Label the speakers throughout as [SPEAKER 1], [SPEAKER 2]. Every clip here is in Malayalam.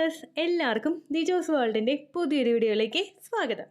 [SPEAKER 1] വ്യൂവേഴ്സ്, എല്ലാവർക്കും ദിജോസ് വേൾഡിൻ്റെ പുതിയൊരു വീഡിയോയിലേക്ക് സ്വാഗതം.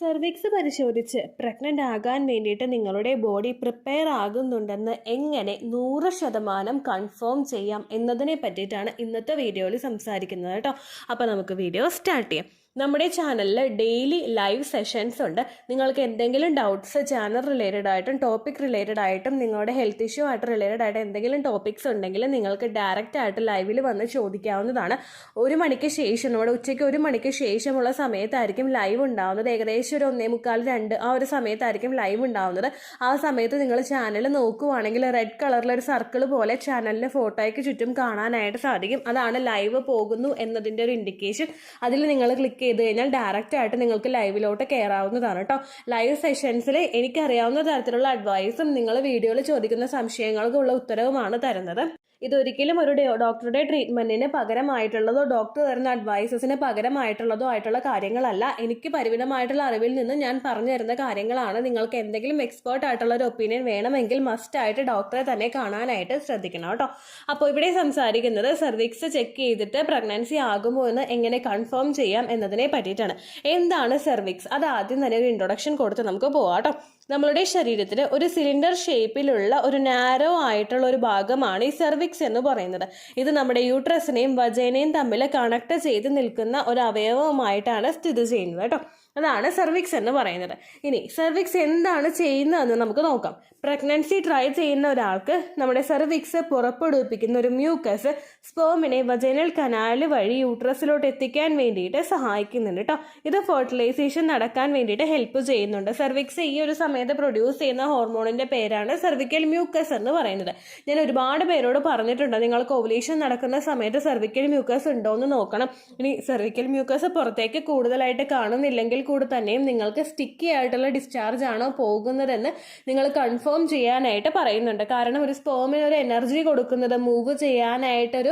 [SPEAKER 1] സെർവിക്സ് പരിശോധിച്ച് പ്രഗ്നൻ്റ് ആകാൻ വേണ്ടിയിട്ട് നിങ്ങളുടെ ബോഡി പ്രിപ്പയർ ആകുന്നുണ്ടെന്ന് എങ്ങനെ 100% കൺഫേം ചെയ്യാം എന്നതിനെ പറ്റിയിട്ടാണ് ഇന്നത്തെ വീഡിയോയിൽ സംസാരിക്കുന്നത് കേട്ടോ. അപ്പോൾ നമുക്ക് വീഡിയോ സ്റ്റാർട്ട് ചെയ്യാം. നമ്മുടെ ചാനലിൽ ഡെയിലി ലൈവ് സെഷൻസ് ഉണ്ട്. നിങ്ങൾക്ക് എന്തെങ്കിലും ഡൗട്ട്സ് ചാനൽ റിലേറ്റഡ് ആയിട്ടും ടോപ്പിക് റിലേറ്റഡ് ആയിട്ടും നിങ്ങളുടെ ഹെൽത്ത് ഇഷ്യൂ ആയിട്ട് റിലേറ്റഡ് ആയിട്ട് എന്തെങ്കിലും ടോപ്പിക്സ് ഉണ്ടെങ്കിൽ നിങ്ങൾക്ക് ഡയറക്റ്റ് ആയിട്ട് ലൈവിൽ വന്ന് ചോദിക്കാവുന്നതാണ്. 1 മണിക്ക് ശേഷം, നമ്മുടെ ഉച്ചയ്ക്ക് 1 മണിക്ക് ശേഷമുള്ള സമയത്തായിരിക്കും ലൈവ് ഉണ്ടാവുന്നത്. ഏകദേശം ഒരു 1:45-2 ആ ഒരു സമയത്തായിരിക്കും ലൈവ് ഉണ്ടാവുന്നത്. ആ സമയത്ത് നിങ്ങൾ ചാനൽ നോക്കുവാണെങ്കിൽ റെഡ് കളറിലൊരു സർക്കിൾ പോലെ ചാനലിൻ്റെ ഫോട്ടോയ്ക്ക് ചുറ്റും കാണാനായിട്ട് സാധിക്കും. അതാണ് ലൈവ് പോകുന്നു എന്നതിൻ്റെ ഒരു ഇൻഡിക്കേഷൻ. അതിൽ നിങ്ങൾ ക്ലിക്ക് ചെയ്ത് കഴിഞ്ഞാൽ ഡയറക്റ്റ് ആയിട്ട് നിങ്ങൾക്ക് ലൈവിലോട്ട് കയറാവുന്നതാണ് കേട്ടോ. ലൈവ് സെഷൻസിൽ എനിക്കറിയാവുന്ന തരത്തിലുള്ള അഡ്വൈസും നിങ്ങൾ വീഡിയോയിൽ ചോദിക്കുന്ന സംശയങ്ങൾക്കുള്ള ഉത്തരവുമാണ് തരുന്നത്. ഇതൊരിക്കലും ഒരു ഡോക്ടറുടെ ട്രീറ്റ്മെൻറ്റിന് പകരമായിട്ടുള്ളതോ ഡോക്ടർ തരുന്ന അഡ്വൈസസിന് പകരമായിട്ടുള്ളതോ ആയിട്ടുള്ള കാര്യങ്ങളല്ല. എനിക്ക് പരിമിതമായിട്ടുള്ള അറിവിൽ നിന്ന് ഞാൻ പറഞ്ഞു തരുന്ന കാര്യങ്ങളാണ്. നിങ്ങൾക്ക് എന്തെങ്കിലും എക്സ്പേർട്ട് ആയിട്ടുള്ള ഒരു ഒപ്പീനിയൻ വേണമെങ്കിൽ മസ്റ്റായിട്ട് ഡോക്ടറെ തന്നെ കാണാനായിട്ട് ശ്രദ്ധിക്കണം കേട്ടോ. അപ്പോൾ ഇവിടെ സംസാരിക്കുന്നത് സെർവിക്സ് ചെക്ക് ചെയ്തിട്ട് പ്രഗ്നൻസി ആകുമോ എന്ന് എങ്ങനെ കൺഫേം ചെയ്യാം എന്നതിനെ പറ്റിയിട്ടാണ്. എന്താണ് സെർവിക്സ്? അത് ആദ്യം തന്നെ ഒരു ഇൻട്രൊഡക്ഷൻ കൊടുത്ത് നമുക്ക് പോവാം കേട്ടോ. നമ്മളുടെ ശരീരത്തിൽ ഒരു സിലിണ്ടർ ഷേപ്പിലുള്ള ഒരു നാരോ ആയിട്ടുള്ള ഒരു ഭാഗമാണ് ഈ സെർവിക്സ് എന്ന് പറയുന്നത്. ഇത് നമ്മുടെ യൂട്രസിനെയും വജൈനയും തമ്മിൽ കണക്ട് ചെയ്ത് നിൽക്കുന്ന ഒരു അവയവമായിട്ടാണ് സ്ഥിതി ചെയ്യുന്നത് കേട്ടോ. അതാണ് സെർവിക്സ് എന്ന് പറയുന്നത്. ഇനി സെർവിക്സ് എന്താണ് ചെയ്യുന്നതെന്ന് നമുക്ക് നോക്കാം. പ്രഗ്നൻസി ട്രൈ ചെയ്യുന്ന ഒരാൾക്ക് നമ്മുടെ സെർവിക്സ് പുറപ്പെടുവിപ്പിക്കുന്ന ഒരു മ്യൂക്കസ് സ്പേമിനെ വജൈനൽ കനാൽ വഴി യൂട്രസിലോട്ട് എത്തിക്കാൻ വേണ്ടിയിട്ട് സഹായിക്കുന്നുണ്ട് കേട്ടോ. ഇത് ഫെർട്ടിലൈസേഷൻ നടക്കാൻ വേണ്ടിയിട്ട് ഹെൽപ്പ് ചെയ്യുന്നുണ്ട്. സെർവിക്സ് ഈ ഒരു സമയത്ത് പ്രൊഡ്യൂസ് ചെയ്യുന്ന ഹോർമോണിന്റെ പേരാണ് സെർവിക്കൽ മ്യൂക്കസ് എന്ന് പറയുന്നത്. ഞാൻ ഒരുപാട് പേരോട് പറഞ്ഞിട്ടുണ്ട്, നിങ്ങൾക്ക് ഓവുലേഷൻ നടക്കുന്ന സമയത്ത് സെർവിക്കൽ മ്യൂക്കസ് ഉണ്ടോ എന്ന് നോക്കണം. ഇനി സെർവിക്കൽ മ്യൂക്കസ് പുറത്തേക്ക് കൂടുതലായിട്ട് കാണുന്നില്ലെങ്കിൽ കൂടെ തന്നെയും നിങ്ങൾക്ക് സ്റ്റിക്കി ആയിട്ടുള്ള ഡിസ്ചാർജ് ആണോ പോകുന്നതെന്ന് നിങ്ങൾ കൺഫേം ചെയ്യാനായിട്ട് പറയുന്നുണ്ട്. കാരണം ഒരു സ്പേമിന് ഒരു എനർജി കൊടുക്കുന്നത്, മൂവ് ചെയ്യാനായിട്ടൊരു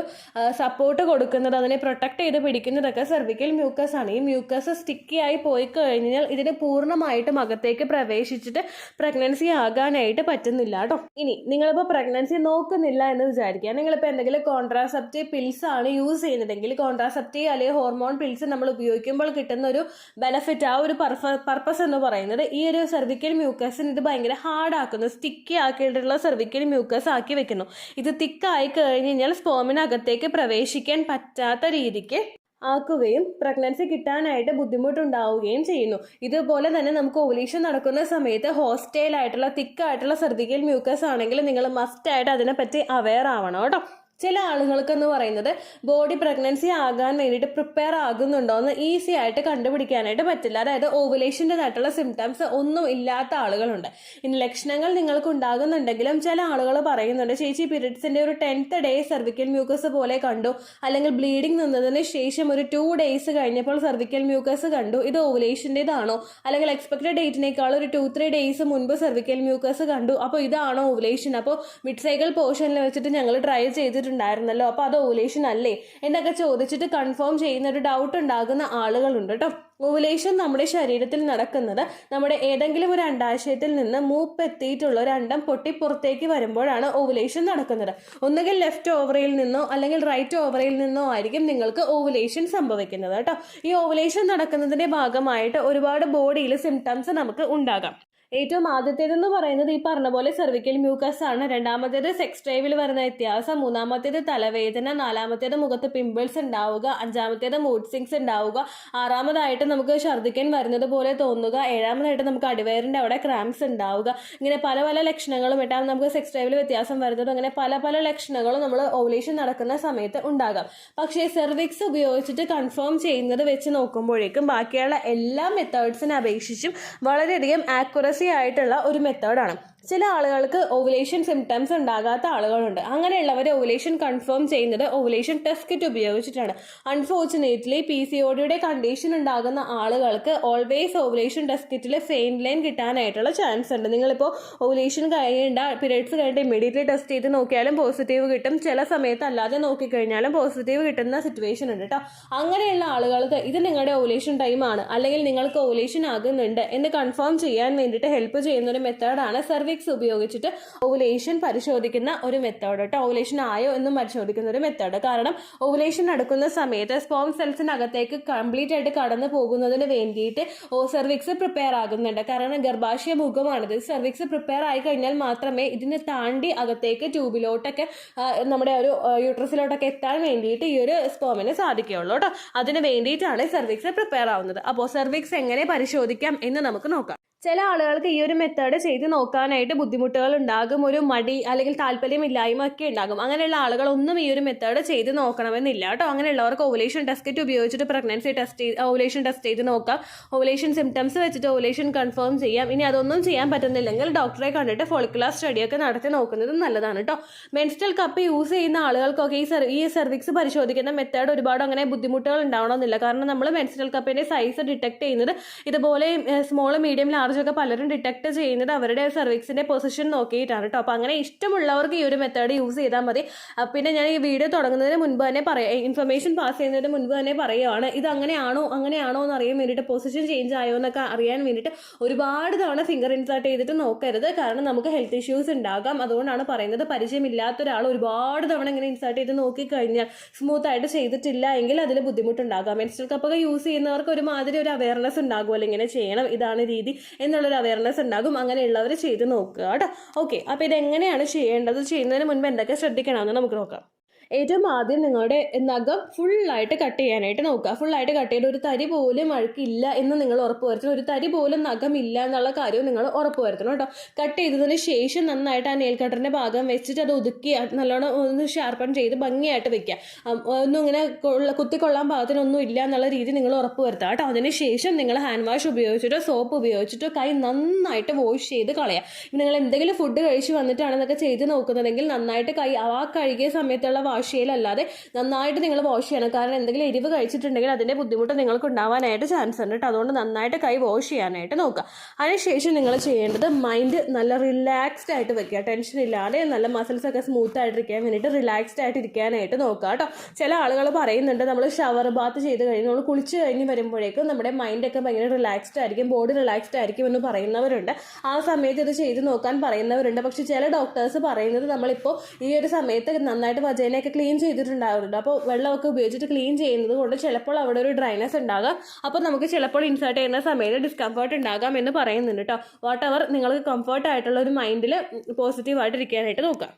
[SPEAKER 1] സപ്പോർട്ട് കൊടുക്കുന്നത്, അതിനെ പ്രൊട്ടക്ട് ചെയ്ത് പിടിക്കുന്നതൊക്കെ സെർവിക്കൽ മ്യൂക്കസ് ആണ്. ഈ മ്യൂക്കസ് സ്റ്റിക്കി ആയി പോയി കഴിഞ്ഞാൽ ഇതിന് പൂർണ്ണമായിട്ടും അകത്തേക്ക് പ്രവേശിച്ചിട്ട് പ്രഗ്നൻസി ആകാനായിട്ട് പറ്റുന്നില്ല കേട്ടോ. ഇനി നിങ്ങളിപ്പോൾ പ്രഗ്നൻസി നോക്കുന്നില്ല എന്ന് വിചാരിക്കുക. നിങ്ങളിപ്പോൾ എന്തെങ്കിലും കോൺട്രാസെപ്റ്റീവ് പിൽസ് ആണ് യൂസ് ചെയ്യുന്നതെങ്കിൽ കോൺട്രാസെപ്റ്റീവ് അല്ലെങ്കിൽ ഹോർമോൺ പിൽസ് നമ്മൾ ഉപയോഗിക്കുമ്പോൾ കിട്ടുന്ന ഒരു ബെനഫിറ്റ്, ആ ഒരു പർപ്പസ് എന്ന് പറയുന്നത് ഈ ഒരു സെർവിക്കൽ മ്യൂക്കസിന് ഇത് ഭയങ്കര ഹാർഡാക്കുന്നു, സ്റ്റിക്കി ആക്കിയിട്ടുള്ള സെർവിക്കൽ മ്യൂക്കസ് ആക്കി വെക്കുന്നു. ഇത് തിക്കായി കഴിഞ്ഞ് കഴിഞ്ഞാൽ സ്പേമിനകത്തേക്ക് പ്രവേശിക്കാൻ പറ്റാത്ത രീതിക്ക് ആക്കുകയും പ്രഗ്നൻസി കിട്ടാനായിട്ട് ബുദ്ധിമുട്ടുണ്ടാവുകയും ചെയ്യുന്നു. ഇതുപോലെ തന്നെ നമുക്ക് ഓവുലേഷൻ നടക്കുന്ന സമയത്ത് ഹോസ്റ്റൈൽ ആയിട്ടുള്ള തിക്കായിട്ടുള്ള സെർവിക്കൽ മ്യൂക്കസ് ആണെങ്കിൽ നിങ്ങൾ മസ്റ്റായിട്ട് അതിനെപ്പറ്റി അവെയർ ആവണം കേട്ടോ. ചില ആളുകൾക്കെന്ന് പറയുന്നത് ബോഡി പ്രഗ്നൻസി ആകാൻ വേണ്ടിയിട്ട് പ്രിപ്പയർ ആകുന്നുണ്ടോ എന്ന് ഈസി ആയിട്ട് കണ്ടുപിടിക്കാനായിട്ട് പറ്റില്ല. അതായത് ഓവുലേഷൻ്റെതായിട്ടുള്ള സിംറ്റംസ് ഒന്നും ഇല്ലാത്ത ആളുകളുണ്ട്. ഇനി ലക്ഷണങ്ങൾ നിങ്ങൾക്ക് ഉണ്ടാകുന്നുണ്ടെങ്കിലും ചില ആളുകൾ പറയുന്നുണ്ട്, ചേച്ചി പീരിയഡ്സിൻ്റെ ഒരു 10th ഡേ സെർവിക്കൽ മ്യൂക്കസ് പോലെ കണ്ടു, അല്ലെങ്കിൽ ബ്ലീഡിങ് നിന്നതിന് ശേഷം ഒരു 2 days കഴിഞ്ഞപ്പോൾ സെർവിക്കൽ മ്യൂക്കസ് കണ്ടു, ഇത് ഓവുലേഷൻ്റെതാണോ? അല്ലെങ്കിൽ എക്സ്പെക്റ്റഡ് ഡേറ്റിനേക്കാൾ ഒരു 2-3 days മുൻപ് സെർവിക്കൽ മ്യൂക്കസ് കണ്ടു, അപ്പോൾ ഇതാണോ ഓവുലേഷൻ? അപ്പോൾ മിഡ് സൈക്കിൾ പോർഷനിൽ വെച്ചിട്ട് ഞങ്ങൾ ട്രൈ ചെയ്തിട്ടുണ്ടായിരുന്നല്ലോ, അപ്പോൾ അത് ഓവുലേഷൻ അല്ലേ എന്നൊക്കെ ചോദിച്ചിട്ട് കൺഫേം ചെയ്യുന്ന ഒരു ഡൗട്ട് ഉണ്ടാകുന്ന ആളുകളുണ്ട് കേട്ടോ. ഓവുലേഷൻ നമ്മുടെ ശരീരത്തിൽ നടക്കുന്നത് നമ്മുടെ ഏതെങ്കിലും ഒരു അണ്ഡാശയത്തിൽ നിന്ന് മൂപ്പെത്തിയിട്ടുള്ള ഒരു അണ്ഡം പൊട്ടിപ്പുറത്തേക്ക് വരുമ്പോഴാണ് ഓവുലേഷൻ നടക്കുന്നത്. ഒന്നുകിൽ ലെഫ്റ്റ് ഓവറിയിൽ നിന്നോ അല്ലെങ്കിൽ റൈറ്റ് ഓവറിയിൽ നിന്നോ ആയിരിക്കും നിങ്ങൾക്ക് ഓവുലേഷൻ സംഭവിക്കുന്നത് കേട്ടോ. ഈ ഓവുലേഷൻ നടക്കുന്നതിന്റെ ഭാഗമായിട്ട് ഒരുപാട് ബോഡിയിൽ സിംറ്റംസ് നമുക്ക് ഉണ്ടാകാം. ഏറ്റവും ആദ്യത്തേതെന്ന് പറയുന്നത് ഈ പറഞ്ഞ പോലെ സെർവിക്കൽ മ്യൂക്കസ് ആണ്. രണ്ടാമത്തേത് സെക്സ് ഡ്രൈവിൽ വരുന്ന വ്യത്യാസം, മൂന്നാമത്തേത് തലവേദന, നാലാമത്തേത് മുഖത്ത് പിമ്പിൾസ് ഉണ്ടാവുക, അഞ്ചാമത്തേത് മൂഡ് സ്വിങ്സ് ഉണ്ടാവുക, ആറാമതായിട്ട് നമുക്ക് ഛർദ്ദിക്കാൻ വരുന്നത് പോലെ തോന്നുക, ഏഴാമതായിട്ട് നമുക്ക് അടിവയറിൻ്റെ അവിടെ ക്രാംസ് ഉണ്ടാവുക. ഇങ്ങനെ പല പല ലക്ഷണങ്ങളും, എട്ടാമത് നമുക്ക് സെക്സ് ഡ്രൈവിൽ വ്യത്യാസം വരുന്നത്, അങ്ങനെ പല പല ലക്ഷണങ്ങളും നമ്മൾ ഓവുലേഷൻ നടക്കുന്ന സമയത്ത് ഉണ്ടാകാം. പക്ഷേ സെർവിക്സ് ഉപയോഗിച്ചിട്ട് കൺഫേം ചെയ്യുന്നത് വെച്ച് നോക്കുമ്പോഴേക്കും ബാക്കിയുള്ള എല്ലാ മെത്തേഡ്സിനെ അപേക്ഷിച്ചും വളരെയധികം ആക്യുറസി ആയിട്ടുള്ള ഒരു മെത്തേഡാണ്. ചില ആളുകൾക്ക് ഓവുലേഷൻ സിംറ്റംസ് ഉണ്ടാകാത്ത ആളുകളുണ്ട്. അങ്ങനെയുള്ളവരെ ഓവുലേഷൻ കൺഫേം ചെയ്യുന്നത് ഓവുലേഷൻ ടെസ്റ്റ് കിറ്റ് ഉപയോഗിച്ചിട്ടാണ്. അൺഫോർച്ചുനേറ്റ്ലി PCOD കണ്ടീഷൻ ഉണ്ടാകുന്ന ആളുകൾക്ക് ഓൾവേസ് ഓവുലേഷൻ ടെസ്റ്റ് കിറ്റിൽ ഫെയിൻ ലൈൻ കിട്ടാനായിട്ടുള്ള ചാൻസ് ഉണ്ട്. നിങ്ങളിപ്പോൾ ഓവുലേഷൻ കഴിഞ്ഞ പീരിയഡ്സ് കഴിഞ്ഞിട്ട് ഇമ്മീഡിയറ്റ്ലി ടെസ്റ്റ് ചെയ്ത് നോക്കിയാലും പോസിറ്റീവ് കിട്ടും, ചില സമയത്ത് അല്ലാതെ നോക്കിക്കഴിഞ്ഞാലും പോസിറ്റീവ് കിട്ടുന്ന സിറ്റുവേഷൻ ഉണ്ട് കേട്ടോ. അങ്ങനെയുള്ള ആളുകൾക്ക് ഇത് നിങ്ങളുടെ ഓവുലേഷൻ ടൈമാണ് അല്ലെങ്കിൽ നിങ്ങൾക്ക് ഓവുലേഷൻ ആകുന്നുണ്ട് എന്ന് കൺഫേം ചെയ്യാൻ വേണ്ടിയിട്ട് ഹെൽപ്പ് ചെയ്യുന്ന ഒരു മെത്തേഡാണ് സെർവിക്സ് സെർവിക്സ് ഉപയോഗിച്ചിട്ട് ഓവുലേഷൻ പരിശോധിക്കുന്ന ഒരു മെത്തേഡ് കേട്ടോ. ഓവുലേഷൻ ആയോ എന്നും പരിശോധിക്കുന്ന ഒരു മെത്തേഡ്. കാരണം ഓവുലേഷൻ നടക്കുന്ന സമയത്ത് സ്പേം സെൽസിനകത്തേക്ക് കംപ്ലീറ്റ് ആയിട്ട് കടന്നു പോകുന്നതിന് വേണ്ടിയിട്ട് സെർവിക്സ് പ്രിപ്പയർ ആകുന്നുണ്ട്. കാരണം ഗർഭാശയ മുഖമാണിത്. സെർവിക്സ് പ്രിപ്പയർ ആയി കഴിഞ്ഞാൽ മാത്രമേ ഇതിനെ താണ്ടി അകത്തേക്ക് ട്യൂബിലോട്ടൊക്കെ നമ്മുടെ ഒരു യൂട്രസിലോട്ടൊക്കെ എത്താൻ വേണ്ടിയിട്ട് ഈ ഒരു സ്പേമിന് സാധിക്കുകയുള്ളൂ കേട്ടോ. അതിന് വേണ്ടിയിട്ടാണ് സെർവിക്സ് പ്രിപ്പയർ ആവുന്നത്. അപ്പോൾ സെർവിക്സ് എങ്ങനെ പരിശോധിക്കാം എന്ന് നമുക്ക് നോക്കാം. ചില ആളുകൾക്ക് ഈ ഒരു മെത്തേഡ് ചെയ്ത് നോക്കാനായിട്ട് ബുദ്ധിമുട്ടുകൾ ഉണ്ടാകും, ഒരു മടി അല്ലെങ്കിൽ താല്പര്യമില്ലായ്മ ഒക്കെ ഉണ്ടാകും. അങ്ങനെയുള്ള ആളുകളൊന്നും ഈ ഒരു മെത്തേഡ് ചെയ്ത് നോക്കണമെന്നില്ല കേട്ടോ. അങ്ങനെയുള്ളവർക്ക് ഓവുലേഷൻ ടെസ്റ്റ് കിറ്റ് ഉപയോഗിച്ചിട്ട് പ്രഗ്നൻസി ഓവുലേഷൻ ടെസ്റ്റ് ചെയ്ത് നോക്കാം. ഓവുലേഷൻ സിംറ്റംസ് വെച്ചിട്ട് ഓവുലേഷൻ കൺഫേം ചെയ്യാം. ഇനി അതൊന്നും ചെയ്യാൻ പറ്റുന്നില്ലെങ്കിൽ ഡോക്ടറെ കണ്ടിട്ട് ഫോളിക്കുലർ സ്റ്റഡിയൊക്കെ നടത്തി നോക്കുന്നത് നല്ലതാണ് കേട്ടോ. മെൻസ്ട്രൽ കപ്പ് യൂസ് ചെയ്യുന്ന ആളുകൾക്കൊക്കെ ഈ സെർവിക്സ് പരിശോധിക്കുന്ന മെത്തേഡ് ഒരുപാട് അങ്ങനെ ബുദ്ധിമുട്ടുകൾ ഉണ്ടാവണമെന്നില്ല. കാരണം നമ്മൾ മെൻസ്ട്രൽ കപ്പിന്റെ സൈസ് ഡിറ്റക്ട് ചെയ്യുന്നത് ഇതുപോലെ സ്മോൾ മീഡിയം ലാർജൊക്കെ പലരും ഡിറ്റക്ട് ചെയ്യുന്നത് അവരുടെ സെർവിക്സിന്റെ പൊസിഷൻ നോക്കിയിട്ടാണ് കേട്ടോ. അപ്പോൾ അങ്ങനെ ഇഷ്ടമുള്ളവർക്ക് ഈ ഒരു മെത്തേഡ് യൂസ് ചെയ്താൽ മതി. പിന്നെ ഞാൻ ഈ വീഡിയോ തുടങ്ങുന്നതിന് മുൻപ് തന്നെ ഇൻഫർമേഷൻ പാസ് ചെയ്യുന്നതിന് മുൻപ് തന്നെ പറയുകയാണ്, ഇത് അങ്ങനെയാണോ എന്ന് അറിയാൻ വേണ്ടിയിട്ട്, പൊസിഷൻ ചേഞ്ച് ആയോ എന്നൊക്കെ അറിയാൻ വേണ്ടിയിട്ട് ഒരുപാട് തവണ ഫിംഗർ ഇൻസേർട്ട് ചെയ്തിട്ട് നോക്കരുത്. കാരണം നമുക്ക് ഹെൽത്ത് ഇഷ്യൂസ് ഉണ്ടാകാം. അതുകൊണ്ടാണ് പറയുന്നത്. പരിചയമില്ലാത്ത ഒരാൾ ഒരുപാട് തവണ ഇങ്ങനെ ഇൻസേർട്ട് ചെയ്ത് നോക്കിക്കഴിഞ്ഞാൽ സ്മൂത്ത് ആയിട്ട് ചെയ്തിട്ടില്ല എങ്കിൽ അതിൽ ബുദ്ധിമുട്ടുണ്ടാകാം. മെൻസ്ട്രൽ കപ്പൊക്കെ യൂസ് ചെയ്യുന്നവർക്ക് ഒരുമാതിരി ഒരു അവയർനെസ് ഉണ്ടാകുമല്ലോ, ഇങ്ങനെ ചെയ്യണം, ഇതാണ് രീതി എന്നുള്ളൊരു അവയർനെസ് ഉണ്ടാകും. അങ്ങനെയുള്ളവർ ചെയ്ത് നോക്കുക കേട്ടോ. ഓക്കെ, അപ്പോൾ ഇതെങ്ങനെയാണ് ചെയ്യേണ്ടത്, ചെയ്യുന്നതിന് മുൻപ് എന്തൊക്കെ ശ്രദ്ധിക്കണമെന്ന് നമുക്ക് നോക്കാം. ഏറ്റവും ആദ്യം നിങ്ങളുടെ നഖം ഫുള്ളായിട്ട് കട്ട് ചെയ്യാനായിട്ട് നോക്കുക. ഫുള്ളായിട്ട് കട്ട് ചെയ്ത് ഒരു തരി പോലും അഴുക്കില്ല എന്ന് നിങ്ങൾ ഉറപ്പ് വരുത്തണം. ഒരു തരി പോലും നഖം ഇല്ല എന്നുള്ള കാര്യവും നിങ്ങൾ ഉറപ്പ് വരുത്തണം കേട്ടോ. കട്ട് ചെയ്തതിന് ശേഷം നന്നായിട്ട് ആ നെയിൽ കട്ടറിന്റെ ഭാഗം വെച്ചിട്ട് അത് ഒതുക്കി നല്ലോണം ഒന്ന് ഷാർപ്പൺ ചെയ്ത് ഭംഗിയായിട്ട് വെക്കുക. ഒന്നും ഇങ്ങനെ കുത്തിക്കൊള്ളാൻ പാകത്തിനൊന്നും ഇല്ല എന്നുള്ള രീതി നിങ്ങൾ ഉറപ്പ് വരുത്തുക കേട്ടോ. അതിനുശേഷം നിങ്ങൾ ഹാൻഡ് വാഷ് ഉപയോഗിച്ചിട്ടോ സോപ്പ് ഉപയോഗിച്ചിട്ടോ കൈ നന്നായിട്ട് വാഷ് ചെയ്ത് കളയുക. നിങ്ങൾ എന്തെങ്കിലും ഫുഡ് കഴിച്ച് വന്നിട്ടാണെന്നൊക്കെ ചെയ്ത് നോക്കുന്നതെങ്കിൽ നന്നായിട്ട് കൈ ആ കഴുകിയ സമയത്തുള്ള വാഷ് ചെയ്യലല്ലാതെ നന്നായിട്ട് നിങ്ങൾ വാഷ് ചെയ്യണം. കാരണം എന്തെങ്കിലും എരിവ് കഴിച്ചിട്ടുണ്ടെങ്കിൽ അതിൻ്റെ ബുദ്ധിമുട്ട് നിങ്ങൾക്ക് ഉണ്ടാവാനായിട്ട് ചാൻസ് ഉണ്ട് കേട്ടോ. അതുകൊണ്ട് നന്നായിട്ട് കൈ വാഷ് ചെയ്യാനായിട്ട് നോക്കുക. അതിനുശേഷം നിങ്ങൾ ചെയ്യേണ്ടത് മൈൻഡ് നല്ല റിലാക്സ്ഡ് ആയിട്ട് വെക്കുക. ടെൻഷൻ ഇല്ലാതെ നല്ല മസിൽസ് ഒക്കെ സ്മൂത്ത് ആയിട്ടിരിക്കാൻ വേണ്ടിയിട്ട് റിലാക്സ്ഡ് ആയിട്ട് ഇരിക്കാനായിട്ട് നോക്കുക കേട്ടോ. ചില ആളുകൾ പറയുന്നുണ്ട് നമ്മൾ ഷവർ ബാത്ത് ചെയ്ത് കഴിഞ്ഞ് നമ്മൾ കുളിച്ച് കഴിഞ്ഞ് വരുമ്പോഴേക്കും നമ്മുടെ മൈൻഡൊക്കെ ഭയങ്കര റിലാക്സ്ഡ് ആയിരിക്കും, ബോഡി റിലാക്സ്ഡ് ആയിരിക്കും എന്ന് പറയുന്നവരുണ്ട്. ആ സമയത്ത് ഇത് ചെയ്ത് നോക്കാൻ പറയുന്നവരുണ്ട്. പക്ഷെ ചില ഡോക്ടേഴ്സ് പറയുന്നത് നമ്മളിപ്പോൾ ഈ ഒരു സമയത്ത് നന്നായിട്ട് വജൈനയൊക്കെ ക്ലീൻ ചെയ്തിട്ടുണ്ടാവുന്നുണ്ട്. അപ്പോൾ വെള്ളമൊക്കെ ഉപയോഗിച്ചിട്ട് ക്ലീൻ ചെയ്യുന്നത് കൊണ്ട് ചിലപ്പോൾ അവിടെ ഒരു ഡ്രൈനസ് ഉണ്ടാകാം. അപ്പോൾ നമുക്ക് ചിലപ്പോൾ ഇൻസേർട്ട് ചെയ്യുന്ന സമയത്ത് ഡിസ്കംഫർട്ട് ഉണ്ടാകാം എന്ന് പറയുന്നുണ്ട് കേട്ടോ. വാട്ട് എവർ നിങ്ങൾക്ക് കംഫർട്ട് ആയിട്ടുള്ള ഒരു മൈൻഡിൽ പോസിറ്റീവായിട്ട് ഇരിക്കാനായിട്ട് നോക്കാം.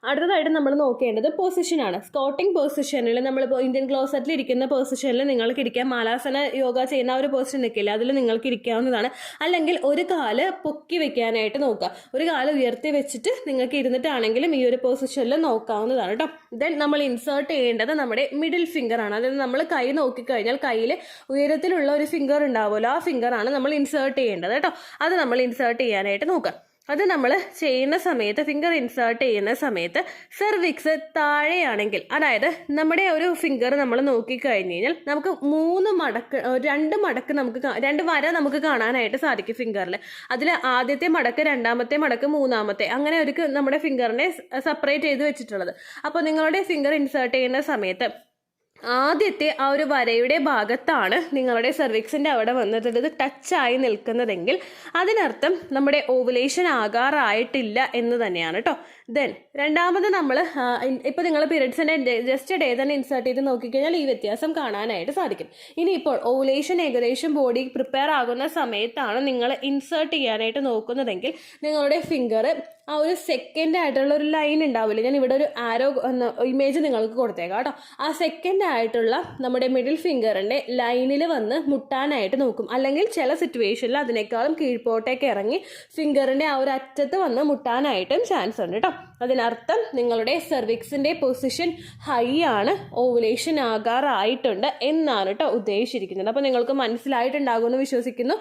[SPEAKER 1] അടുത്തതായിട്ട് നമ്മൾ നോക്കേണ്ടത് പൊസിഷനാണ്. സ്കോട്ടിംഗ് പൊസിഷനിൽ നമ്മളിപ്പോൾ ഇന്ത്യൻ ക്ലോസറ്റിൽ ഇരിക്കുന്ന പൊസിഷനിൽ നിങ്ങൾക്ക് ഇരിക്കാം. മാലാസന യോഗ ചെയ്യുന്ന ഒരു പൊസിഷൻ നിൽക്കില്ല, അതിൽ നിങ്ങൾക്ക് ഇരിക്കാവുന്നതാണ്. അല്ലെങ്കിൽ ഒരു കാല് പൊക്കി വെക്കാനായിട്ട് നോക്കുക. ഒരു കാല് ഉയർത്തി വെച്ചിട്ട് നിങ്ങൾക്ക് ഇരുന്നിട്ടാണെങ്കിലും ഈ ഒരു പൊസിഷനിൽ നോക്കാവുന്നതാണ് കേട്ടോ. ദെൻ നമ്മൾ ഇൻസേർട്ട് ചെയ്യേണ്ടത് നമ്മുടെ മിഡിൽ ഫിംഗർ ആണ്. അതായത് നമ്മൾ കൈ നോക്കിക്കഴിഞ്ഞാൽ കയ്യിൽ ഉയരത്തിലുള്ള ഒരു ഫിംഗർ ഉണ്ടാവുമല്ലോ, ആ ഫിംഗറാണ് നമ്മൾ ഇൻസേർട്ട് ചെയ്യേണ്ടത് കേട്ടോ. അത് നമ്മൾ ഇൻസേർട്ട് ചെയ്യാനായിട്ട് നോക്കാം. അത് നമ്മൾ ചെയ്യുന്ന സമയത്ത് ഫിംഗർ ഇൻസേർട്ട് ചെയ്യുന്ന സമയത്ത് സെർവിക്സ് താഴെയാണെങ്കിൽ, അതായത് നമ്മുടെ ഒരു ഫിംഗർ നമ്മൾ നോക്കിക്കഴിഞ്ഞ് കഴിഞ്ഞാൽ നമുക്ക് 2 മടക്ക് നമുക്ക് 2 വര നമുക്ക് കാണാനായിട്ട് സാധിക്കും ഫിംഗറിൽ. അതിൽ ആദ്യത്തെ മടക്ക്, രണ്ടാമത്തെ മടക്ക്, മൂന്നാമത്തെ, അങ്ങനെ ഒരു നമ്മുടെ ഫിംഗറിനെ സെപ്പറേറ്റ് ചെയ്ത് വെച്ചിട്ടുള്ളത്. അപ്പോൾ നിങ്ങളുടെ ഫിംഗർ ഇൻസേർട്ട് ചെയ്യുന്ന സമയത്ത് ആദ്യത്തെ ആ ഒരു വരയുടെ ഭാഗത്താണ് നിങ്ങളുടെ സെർവിക്സിൻ്റെ അവിടെ വന്നിട്ട് ഇത് ടച്ചായി നിൽക്കുന്നതെങ്കിൽ അതിനർത്ഥം നമ്മുടെ ഓവുലേഷൻ ആകാറായിട്ടില്ല എന്ന് തന്നെയാണ് കേട്ടോ. ദെൻ രണ്ടാമത് നമ്മൾ ഇപ്പോൾ നിങ്ങൾ പീരിയഡ്സിൻ്റെ ജസ്റ്റ് ഡേ തന്നെ ഇൻസേർട്ട് ചെയ്ത് നോക്കിക്കഴിഞ്ഞാൽ ഈ വ്യത്യാസം കാണാനായിട്ട് സാധിക്കും. ഇനിയിപ്പോൾ ഓവുലേഷൻ ഏകദേശം ബോഡി പ്രിപ്പയർ ആകുന്ന സമയത്താണ് നിങ്ങൾ ഇൻസേർട്ട് ചെയ്യാനായിട്ട് നോക്കുന്നതെങ്കിൽ നിങ്ങളുടെ ഫിംഗർ ആ ഒരു സെക്കൻഡ് ആയിട്ടുള്ള ഒരു ലൈൻ ഉണ്ടാവില്ല, ഞാൻ ഇവിടെ ഒരു ആരോ ഇമേജ് നിങ്ങൾക്ക് കൊടുത്തേക്കാം കേട്ടോ. ആ സെക്കൻഡ് ആയിട്ടുള്ള നമ്മുടെ മിഡിൽ ഫിംഗറിൻ്റെ ലൈനിൽ വന്ന് മുട്ടാനായിട്ട് നോക്കും. അല്ലെങ്കിൽ ചില സിറ്റുവേഷനിൽ അതിനേക്കാളും കീഴ്പോട്ടേക്ക് ഇറങ്ങി ഫിംഗറിൻ്റെ ആ ഒരു അറ്റത്ത് വന്ന് മുട്ടാനായിട്ടും ചാൻസ് ഉണ്ട് കേട്ടോ. അതിനർത്ഥം നിങ്ങളുടെ സെർവിക്സിൻ്റെ പൊസിഷൻ ഹൈ ആണ്, ഓവുലേഷൻ ആകാറായിട്ടുണ്ട് എന്നാണ് കേട്ടോ ഉദ്ദേശിച്ചിരിക്കുന്നത്. അപ്പോൾ നിങ്ങൾക്ക് മനസ്സിലായിട്ടുണ്ടാകുമെന്ന് വിശ്വസിക്കുന്നു.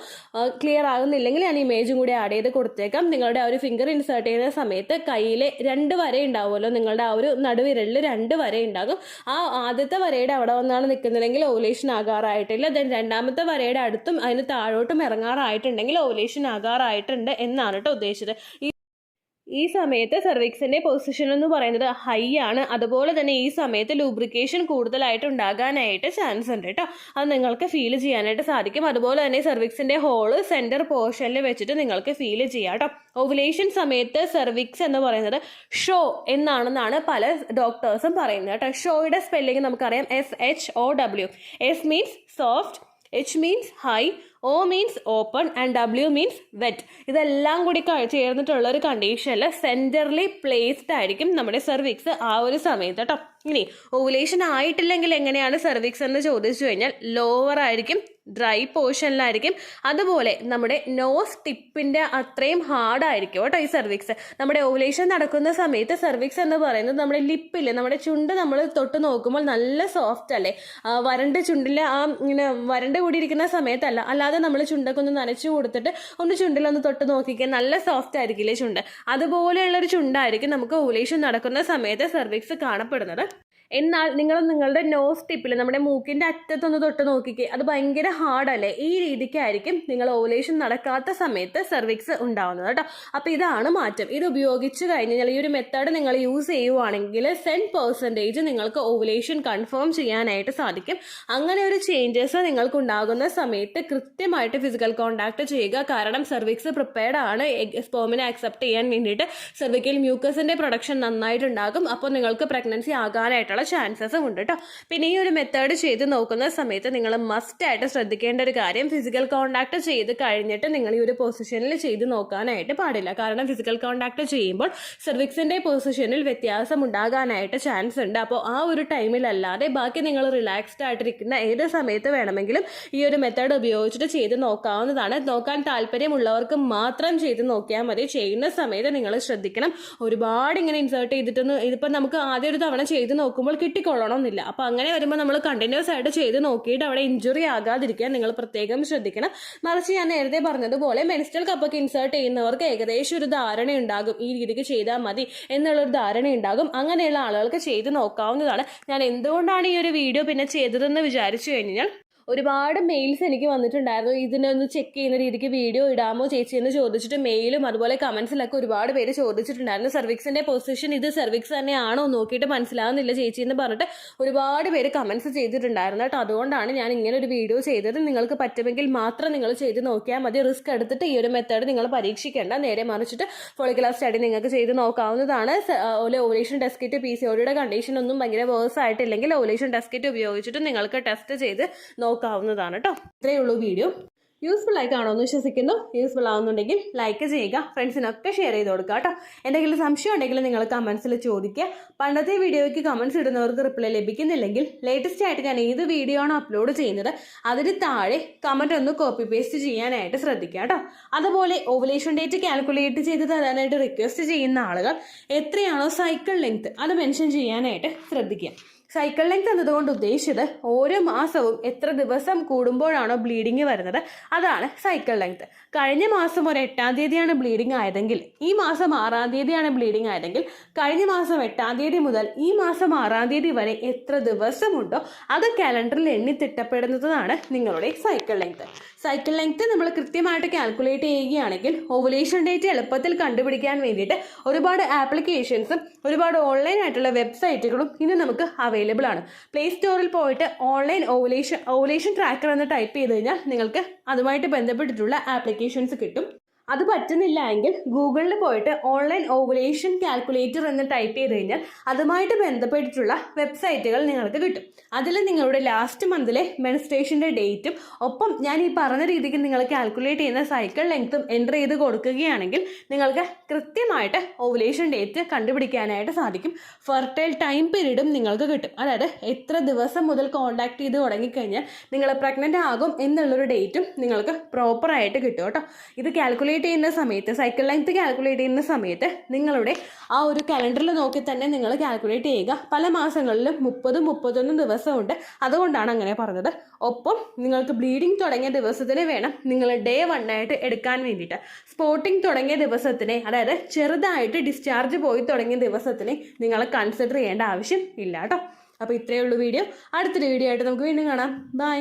[SPEAKER 1] ക്ലിയർ ആകുന്നില്ലെങ്കിൽ ഞാൻ ഇമേജും കൂടി ആഡ് ചെയ്ത് കൊടുത്തേക്കാം. നിങ്ങളുടെ ആ ഒരു ഫിംഗർ ഇൻസേർട്ട് ചെയ്യുന്ന സമയത്ത് കയ്യിലെ 2 വര ഉണ്ടാവുമല്ലോ, നിങ്ങളുടെ ആ ഒരു നടുവിരലിൽ 2 വര ഉണ്ടാകും. ആ ആദ്യത്തെ വരയുടെ അവിടെ വന്നാണ് നിൽക്കുന്നതെങ്കിൽ ഓവുലേഷൻ ആകാറായിട്ടില്ല. ദെൻ രണ്ടാമത്തെ വരയുടെ അടുത്തും അതിന് താഴോട്ടും ഇറങ്ങാറായിട്ടുണ്ടെങ്കിൽ ഓവുലേഷൻ ആകാറായിട്ടുണ്ട് എന്നാണ് കേട്ടോ ഉദ്ദേശിച്ചത്. ഈ സമയത്ത് സെർവിക്സിന്റെ പൊസിഷൻ എന്ന് പറയുന്നത് ഹൈ ആണ്. അതുപോലെ തന്നെ ഈ സമയത്ത് ലൂബ്രിക്കേഷൻ കൂടുതലായിട്ട് ഉണ്ടാകാനായിട്ട് ചാൻസ് ഉണ്ട് കേട്ടോ. അത് നിങ്ങൾക്ക് ഫീൽ ചെയ്യാനായിട്ട് സാധിക്കും. അതുപോലെ തന്നെ സെർവിക്സിന്റെ ഹോള് സെന്റർ പോർഷനിൽ വെച്ചിട്ട് നിങ്ങൾക്ക് ഫീൽ ചെയ്യാം കേട്ടോ. ഓവുലേഷൻ സമയത്ത് സെർവിക്സ് എന്ന് പറയുന്നത് ഷോ എന്നാണെന്നാണ് പല ഡോക്ടേഴ്സും പറയുന്നത് കേട്ടോ. ഷോയുടെ സ്പെല്ലിംഗ് നമുക്കറിയാം, SHOW. S means soft, H means high, O means open and W means wet. ഇതെല്ലാം കൂടി ചേർന്നിട്ടുള്ള ഒരു കണ്ടീഷനിൽ സെൻറ്ററിലി പ്ലേസ്ഡ് ആയിരിക്കും നമ്മുടെ സെർവിക്സ് ആ ഒരു സമയത്ത് കേട്ടോ. ഇനി ഓവുലേഷൻ ആയിട്ടില്ലെങ്കിൽ എങ്ങനെയാണ് സെർവിക്സ് എന്ന് ചോദിച്ചു കഴിഞ്ഞാൽ ലോവർ ആയിരിക്കും, ഡ്രൈ പോർഷനിലായിരിക്കും. അതുപോലെ നമ്മുടെ നോസ് ടിപ്പിൻ്റെ അത്രയും ഹാർഡായിരിക്കും കേട്ടോ ഈ സെർവിക്സ്. നമ്മുടെ ഓവുലേഷൻ നടക്കുന്ന സമയത്ത് സെർവിക്സ് എന്ന് പറയുന്നത് നമ്മുടെ ലിപ്പിൽ, നമ്മുടെ ചുണ്ട് നമ്മൾ തൊട്ട് നോക്കുമ്പോൾ നല്ല സോഫ്റ്റ് അല്ലേ, വരണ്ട് ചുണ്ടിൽ ആ ഇങ്ങനെ വരണ്ട് കൂടിയിരിക്കുന്ന സമയത്തല്ല, അല്ലാതെ നമ്മൾ ചുണ്ടൊക്കെ ഒന്ന് നനച്ചു കൊടുത്തിട്ട് ഒന്ന് ചുണ്ടിലൊന്ന് തൊട്ട് നോക്കിക്കാൻ നല്ല സോഫ്റ്റ് ആയിരിക്കില്ലേ ചുണ്ട്. അതുപോലെയുള്ളൊരു ചുണ്ടായിരിക്കും നമുക്ക് ഓവുലേഷൻ നടക്കുന്ന സമയത്ത് സെർവിക്സ് കാണപ്പെടുന്നത്. എന്നാൽ നിങ്ങൾ നിങ്ങളുടെ നോസ് ടിപ്പിൽ നമ്മുടെ മൂക്കിൻ്റെ അറ്റത്തൊന്ന് തൊട്ട് നോക്കിക്കേ, അത് ഭയങ്കര ഹാർഡല്ലേ. ഈ രീതിക്കായിരിക്കും നിങ്ങൾ ഓവുലേഷൻ നടക്കാത്ത സമയത്ത് സെർവിക്സ് ഉണ്ടാവുന്നത് കേട്ടോ. അപ്പോൾ ഇതാണ് മാറ്റം. ഇത് ഉപയോഗിച്ച് കഴിഞ്ഞാൽ ഈ ഒരു മെത്തേഡ് നിങ്ങൾ യൂസ് ചെയ്യുവാണെങ്കിൽ 100% നിങ്ങൾക്ക് ഓവുലേഷൻ കൺഫേം ചെയ്യാനായിട്ട് സാധിക്കും. അങ്ങനെ ഒരു ചേഞ്ചസ് നിങ്ങൾക്ക് ഉണ്ടാകുന്ന സമയത്ത് കൃത്യമായിട്ട് ഫിസിക്കൽ കോണ്ടാക്ട് ചെയ്യുക. കാരണം സെർവിക്സ് പ്രിപ്പയർഡ് ആണ് സ്പേമിനെ അക്സെപ്റ്റ് ചെയ്യാൻ വേണ്ടിയിട്ട്. സെർവിക്കൽ മ്യൂക്കസിൻ്റെ പ്രൊഡക്ഷൻ നന്നായിട്ടുണ്ടാകും. അപ്പോൾ നിങ്ങൾക്ക് പ്രഗ്നൻസി ആകാനായിട്ടുള്ള ചാൻസസും ഉണ്ട് കേട്ടോ. പിന്നെ ഈ ഒരു മെത്തേഡ് ചെയ്ത് നോക്കുന്ന സമയത്ത് നിങ്ങൾ മസ്റ്റായിട്ട് ശ്രദ്ധിക്കേണ്ട ഒരു കാര്യം, ഫിസിക്കൽ കോണ്ടാക്ട് ചെയ്ത് കഴിഞ്ഞിട്ട് നിങ്ങൾ ഈ ഒരു പൊസിഷനിൽ ചെയ്ത് നോക്കാനായിട്ട് പാടില്ല. കാരണം ഫിസിക്കൽ കോണ്ടാക്ട് ചെയ്യുമ്പോൾ സെർവിക്സിന്റെ പൊസിഷനിൽ വ്യത്യാസം ഉണ്ടാകാനായിട്ട് ചാൻസ് ഉണ്ട്. അപ്പോൾ ആ ഒരു ടൈമിലല്ലാതെ ബാക്കി നിങ്ങൾ റിലാക്സ്ഡ് ആയിട്ടിരിക്കുന്ന ഏത് സമയത്ത് വേണമെങ്കിലും ഈ ഒരു മെത്തേഡ് ഉപയോഗിച്ചിട്ട് ചെയ്ത് നോക്കാവുന്നതാണ്. നോക്കാൻ താല്പര്യമുള്ളവർക്ക് മാത്രം ചെയ്ത് നോക്കിയാൽ മതി. ചെയ്യുന്ന സമയത്ത് നിങ്ങൾ ശ്രദ്ധിക്കണം, ഒരുപാട് ഇങ്ങനെ ഇൻസേർട്ട് ചെയ്തിട്ടൊന്നും ഇതിപ്പോൾ നമുക്ക് ആദ്യം ഒരു തവണ ചെയ്ത് നോക്കുമ്പോൾ കിട്ടിക്കൊള്ളണമെന്നില്ല. അപ്പോൾ അങ്ങനെ വരുമ്പോൾ നമ്മൾ കണ്ടിന്യൂസ് ആയിട്ട് ചെയ്ത് നോക്കിയിട്ട് അവിടെ ഇഞ്ചുറി ആകാതിരിക്കാൻ നിങ്ങൾ പ്രത്യേകം ശ്രദ്ധിക്കണം. മറിച്ച് ഞാൻ നേരത്തെ പറഞ്ഞതുപോലെ മെൻസ്ട്രൽ കപ്പൊക്കെ ഇൻസേർട്ട് ചെയ്യുന്നവർക്ക് ഏകദേശം ഒരു ധാരണയുണ്ടാകും, ഈ രീതിക്ക് ചെയ്താൽ മതി എന്നുള്ളൊരു ധാരണയുണ്ടാകും. അങ്ങനെയുള്ള ആളുകൾക്ക് ചെയ്ത് നോക്കാവുന്നതാണ്. ഞാൻ എന്തുകൊണ്ടാണ് ഈ ഒരു വീഡിയോ പിന്നെ ചെയ്തതെന്ന് വിചാരിച്ചു കഴിഞ്ഞാൽ, ഒരുപാട് മെയിൽസ് എനിക്ക് വന്നിട്ടുണ്ടായിരുന്നു, ഇതിനൊന്ന് ചെക്ക് ചെയ്യുന്ന രീതിക്ക് വീഡിയോ ഇടാമോ ചേച്ചി എന്ന് ചോദിച്ചിട്ട്. മെയിലും അതുപോലെ കമൻസിലൊക്കെ ഒരുപാട് പേര് ചോദിച്ചിട്ടുണ്ടായിരുന്നു. സെർവിക്സിന്റെ പൊസിഷൻ ഇത് സെർവിക്സ് തന്നെയാണോ നോക്കിയിട്ട് മനസ്സിലാവുന്നില്ല ചേച്ചി എന്ന് പറഞ്ഞിട്ട് ഒരുപാട് പേര് കമൻസ് ചെയ്തിട്ടുണ്ടായിരുന്നു കേട്ടോ. അതുകൊണ്ടാണ് ഞാൻ ഇങ്ങനെ ഒരു വീഡിയോ ചെയ്തത്. നിങ്ങൾക്ക് പറ്റുമെങ്കിൽ മാത്രം നിങ്ങൾ ചെയ്ത് നോക്കിയാൽ മതി. റിസ്ക് എടുത്തിട്ട് ഈ ഒരു മെത്തേഡ് നിങ്ങൾ പരീക്ഷിക്കേണ്ട. നേരെ മറിച്ചിട്ട് ഫോളിക്കുലർ സ്റ്റഡി നിങ്ങൾക്ക് ചെയ്ത് നോക്കാവുന്നതാണ്. ഓവുലേഷൻ ടെസ്റ്റ് കിറ്റ് PCODയുടെ കണ്ടീഷൻ ഒന്നും ഭയങ്കര വേഴ്സ് ആയിട്ടില്ലെങ്കിൽ ഓവുലേഷൻ ടെസ്റ്റ് കിറ്റ് ഉപയോഗിച്ചിട്ട് നിങ്ങൾക്ക് ടെസ്റ്റ് ചെയ്ത് നോക്കാവുന്നതാണ് കേട്ടോ. ഇത്രയേ ഉള്ളൂ വീഡിയോ. യൂസ്ഫുൾ ആയി കാണുമെന്ന് വിശ്വസിക്കുന്നു. യൂസ്ഫുൾ ആവുന്നുണ്ടെങ്കിൽ ലൈക്ക് ചെയ്യുക, ഫ്രണ്ട്സിനൊക്കെ ഷെയർ ചെയ്ത് കൊടുക്കുക കേട്ടോ. എന്തെങ്കിലും സംശയം ഉണ്ടെങ്കിൽ നിങ്ങൾ കമൻസിൽ ചോദിക്കുക. പണ്ടത്തെ വീഡിയോയ്ക്ക് കമൻസ് ഇടുന്നവർക്ക് റിപ്ലൈ ലഭിക്കുന്നില്ലെങ്കിൽ ലേറ്റസ്റ്റ് ആയിട്ട് ഞാൻ ഏത് വീഡിയോ ആണോ അപ്ലോഡ് ചെയ്യുന്നത് അതിന് താഴെ കമൻറ്റ് ഒന്ന് കോപ്പി പേസ്റ്റ് ചെയ്യാനായിട്ട് ശ്രദ്ധിക്കുക കേട്ടോ. അതുപോലെ ഓവുലേഷൻ ഡേറ്റ് കാൽക്കുലേറ്റ് ചെയ്ത് തരാനായിട്ട് റിക്വസ്റ്റ് ചെയ്യുന്ന ആളുകൾ എത്രയാണോ സൈക്കിൾ ലെങ്ത് അത് മെൻഷൻ ചെയ്യാനായിട്ട് ശ്രദ്ധിക്കുക. സൈക്കിൾ ലെങ്ത് എന്നതുകൊണ്ട് ഉദ്ദേശിച്ചത് ഓരോ മാസവും എത്ര ദിവസം കൂടുമ്പോഴാണോ ബ്ലീഡിങ് വരുന്നത് അതാണ് സൈക്കിൾ ലെങ്ത്. കഴിഞ്ഞ മാസം ഒരു 8-ാം തീയതിയാണ് ബ്ലീഡിങ് ആയതെങ്കിൽ ഈ മാസം 6-ാം തീയതിയാണ് ബ്ലീഡിങ് ആയതെങ്കിൽ കഴിഞ്ഞ മാസം 8-ാം തീയതി മുതൽ ഈ മാസം 6-ാം തീയതി വരെ എത്ര ദിവസമുണ്ടോ അത് കാലണ്ടറിൽ എണ്ണി തിട്ടപ്പെടുന്നതാണ് നിങ്ങളുടെ സൈക്കിൾ ലെങ്ത്. സൈക്കിൾ ലെങ്ത് നമ്മൾ കൃത്യമായിട്ട് കാൽക്കുലേറ്റ് ചെയ്യുകയാണെങ്കിൽ ഓവുലേഷൻ ഡേറ്റ് എളുപ്പത്തിൽ കണ്ടുപിടിക്കാൻ വേണ്ടിയിട്ട് ഒരുപാട് ആപ്ലിക്കേഷൻസും ഒരുപാട് ഓൺലൈൻ ആയിട്ടുള്ള വെബ്സൈറ്റുകളും ഇന്ന് നമുക്ക് അവൈലബിൾ ആണ്. പ്ലേ സ്റ്റോറിൽ പോയിട്ട് ഓൺലൈൻ ഓവുലേഷൻ ട്രാക്കർ എന്ന് ടൈപ്പ് ചെയ്ത് കഴിഞ്ഞാൽ നിങ്ങൾക്ക് അതുമായിട്ട് ബന്ധപ്പെട്ടിട്ടുള്ള ആപ്ലിക്കേഷൻസ് കിട്ടും. അത് പറ്റുന്നില്ല എങ്കിൽ ഗൂഗിളിൽ പോയിട്ട് ഓൺലൈൻ ഓവുലേഷൻ കാൽക്കുലേറ്റർ എന്ന് ടൈപ്പ് ചെയ്ത് കഴിഞ്ഞാൽ അതുമായിട്ട് ബന്ധപ്പെട്ടിട്ടുള്ള വെബ്സൈറ്റുകൾ നിങ്ങൾക്ക് കിട്ടും. അതിൽ നിങ്ങളുടെ ലാസ്റ്റ് മന്തിലെ മെൻസ്ട്രേഷൻ്റെ ഡേറ്റും ഒപ്പം ഞാൻ ഈ പറഞ്ഞ രീതിക്ക് നിങ്ങൾ കാൽക്കുലേറ്റ് ചെയ്യുന്ന സൈക്കിൾ ലെങ്ത്തും എൻ്റർ ചെയ്ത് കൊടുക്കുകയാണെങ്കിൽ നിങ്ങൾക്ക് കൃത്യമായിട്ട് ഓവുലേഷൻ ഡേറ്റ് കണ്ടുപിടിക്കാനായിട്ട് സാധിക്കും. ഫെർട്ടൈൽ ടൈം പീരീഡും നിങ്ങൾക്ക് കിട്ടും. അതായത് എത്ര ദിവസം മുതൽ കോൺടാക്ട് ചെയ്ത് തുടങ്ങിക്കഴിഞ്ഞാൽ നിങ്ങൾ പ്രഗ്നൻ്റ് ആകും എന്നുള്ളൊരു ഡേറ്റും നിങ്ങൾക്ക് പ്രോപ്പറായിട്ട് കിട്ടും കേട്ടോ. ഇത് കാൽക്കുലേറ്റ് ചെയ്യുന്ന സമയത്ത് സൈക്കിൾ ലെങ്ത് കാൽക്കുലേറ്റ് ചെയ്യുന്ന സമയത്ത് നിങ്ങളുടെ ആ ഒരു കലണ്ടറിൽ നോക്കി തന്നെ നിങ്ങൾ കാൽക്കുലേറ്റ് ചെയ്യുക. പല മാസങ്ങളിലും 30-31 ദിവസമുണ്ട്, അതുകൊണ്ടാണ് അങ്ങനെ പറഞ്ഞത്. ഒപ്പം നിങ്ങൾക്ക് ബ്ലീഡിങ് തുടങ്ങിയ ദിവസത്തിന് വേണം നിങ്ങൾ ഡേ 1 ആയിട്ട് എടുക്കാൻ വേണ്ടിയിട്ട്. സ്പോട്ടിങ് തുടങ്ങിയ ദിവസത്തിനെ, അതായത് ചെറുതായിട്ട് ഡിസ്ചാർജ് പോയി തുടങ്ങിയ ദിവസത്തിനെ നിങ്ങൾ കൺസിഡർ ചെയ്യേണ്ട ആവശ്യം ഇല്ല കേട്ടോ. അപ്പോൾ ഇത്രയേ ഉള്ളൂ വീഡിയോ. അടുത്തൊരു വീഡിയോ ആയിട്ട് നമുക്ക് വീണ്ടും കാണാം. ബൈ.